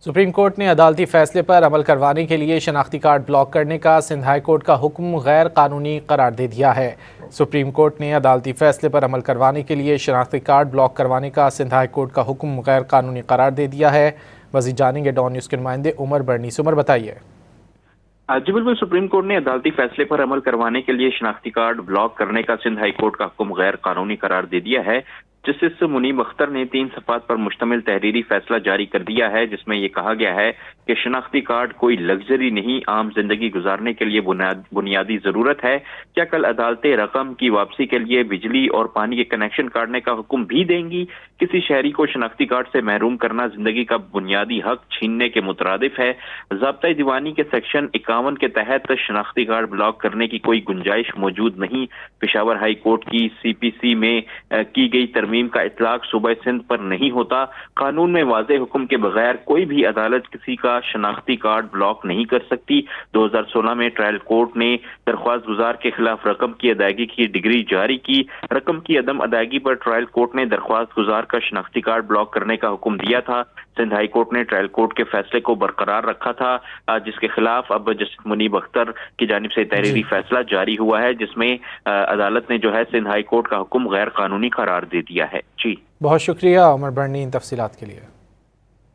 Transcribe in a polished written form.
Supreme court نے عدالتی فیصلے پر عمل کروانے کے لیے شناختی کارڈ بلاک کرنے کا سندھ ہائی کورٹ کا حکم غیر قانونی قرار دے دیا ہے۔ سپریم کورٹ نے عدالتی فیصلے پر عمل کروانے کے لیے شناختی کارڈ بلاک کروانے کا سندھ ہائی کورٹ کا حکم غیر قانونی قرار دے دیا ہے۔ مزید جانیں گے ڈان نیوز کے نمائندے عمر برنیس۔ عمر بتائیے۔ جی بالکل، سپریم کورٹ نے عدالتی فیصلے پر عمل کروانے کے لیے شناختی کارڈ بلاک کرنے کا سندھ ہائی کورٹ کا حکم غیر قانونی قرار دے دیا ہے۔ جسٹس منیب اختر نے 3 صفحات پر مشتمل تحریری فیصلہ جاری کر دیا ہے، جس میں یہ کہا گیا ہے کہ شناختی کارڈ کوئی لگژری نہیں، عام زندگی گزارنے کے لیے بنیادی ضرورت ہے۔ کیا کل عدالتیں رقم کی واپسی کے لیے بجلی اور پانی کے کنیکشن کاٹنے کا حکم بھی دیں گی؟ کسی شہری کو شناختی کارڈ سے محروم کرنا زندگی کا بنیادی حق چھیننے کے مترادف ہے۔ ضابطۂ دیوانی کے سیکشن 51 کے تحت شناختی کارڈ بلاک کرنے کی کوئی گنجائش موجود نہیں۔ پشاور ہائی کورٹ کی CPC میں کی گئی ترمیم کا اطلاق صوبہ سندھ پر نہیں ہوتا۔ قانون میں واضح حکم کے بغیر کوئی بھی عدالت کسی کا شناختی کارڈ بلاک نہیں کر سکتی۔ 2016 میں ٹرائل کورٹ نے درخواست گزار کے خلاف رقم کی ادائیگی کی ڈگری جاری کی۔ رقم کی عدم ادائیگی پر ٹرائل کورٹ نے درخواست گزار کا شناختی کارڈ بلاک کرنے کا حکم دیا تھا۔ سندھ ہائی کورٹ نے ٹرائل کورٹ کے فیصلے کو برقرار رکھا تھا، جس کے خلاف اب جسٹس منیب اختر کی جانب سے تحریری فیصلہ جاری ہوا ہے، جس میں عدالت نے جو ہے سندھ ہائی کورٹ کا حکم غیر قانونی قرار دے دیا ہے۔ جی بہت شکریہ عمر برنی ان تفصیلات کے لیے۔